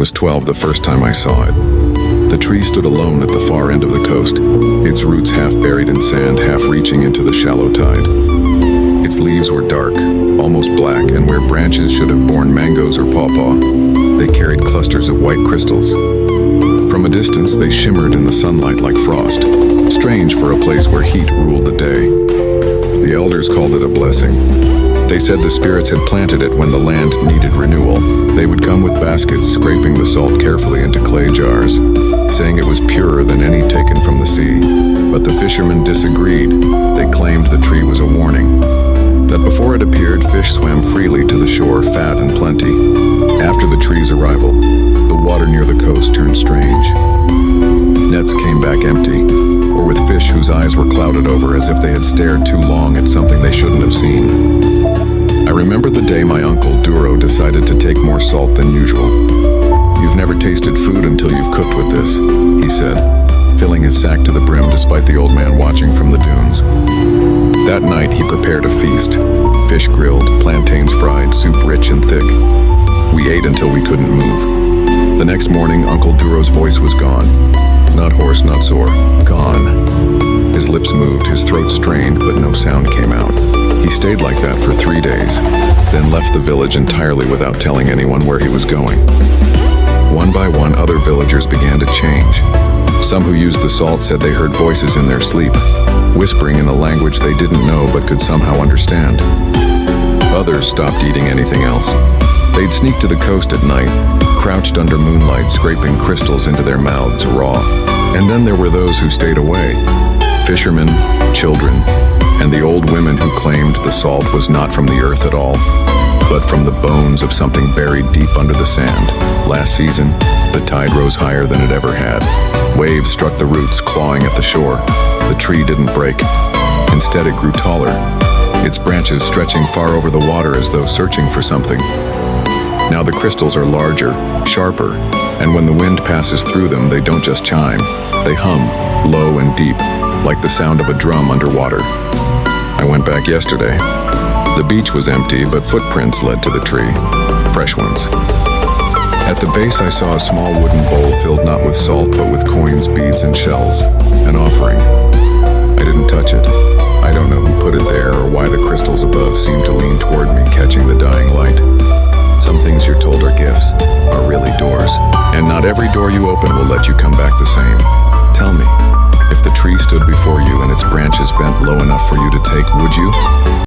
was 12 the first time I saw it. The tree stood alone at the far end of the coast, its roots half buried in sand, half reaching into the shallow tide. Its leaves were dark, almost black, and where branches should have borne mangoes or pawpaw, they carried clusters of white crystals. From a distance, they shimmered in the sunlight like frost, strange for a place where heat ruled the day. The elders called it a blessing. They said the spirits had planted it when the land needed renewal. They would come with baskets, scraping the salt carefully into clay jars, saying it was purer than any taken from the sea. But the fishermen disagreed. They claimed the tree was a warning, that before it appeared, fish swam freely to the shore, fat and plenty. After the tree's arrival, the water near the coast turned strange. Nets came back empty, or with fish whose eyes were clouded over as if they had stared too long at something they shouldn't have seen. I remember the day my uncle Duro decided to take more salt than usual. "You've never tasted food until you've cooked with this," he said, filling his sack to the brim despite the old man watching from the dunes. That night he prepared a feast. Fish grilled, plantains fried, soup rich and thick. We ate until we couldn't move. The next morning, Uncle Duro's voice was gone. Not hoarse, not sore. Gone. His lips moved, his throat strained, but no sound came out. He stayed like that for 3 days, then left the village entirely without telling anyone where he was going. One by one, other villagers began to change. Some who used the salt said they heard voices in their sleep, whispering in a language they didn't know but could somehow understand. Others stopped eating anything else. They'd sneak to the coast at night, crouched under moonlight, scraping crystals into their mouths raw. And then there were those who stayed away. Fishermen, children, and the old women who claimed the salt was not from the earth at all, but from the bones of something buried deep under the sand. Last season, the tide rose higher than it ever had. Waves struck the roots, clawing at the shore. The tree didn't break. Instead, it grew taller, its branches stretching far over the water as though searching for something. Now the crystals are larger, sharper, and when the wind passes through them, they don't just chime. They hum, low and deep, like the sound of a drum underwater. I went back yesterday. The beach was empty, but footprints led to the tree, fresh ones. At the base, I saw a small wooden bowl filled not with salt, but with coins, beads, and shells, an offering. I didn't touch it. I don't know who put it there or why the crystals above seemed to lean toward me, catching the dying light. Some things you're told are gifts are really doors, and not every door you open will let you come back the same. Tell me, if the tree stood before you and its branches bent low enough for you to take, would you?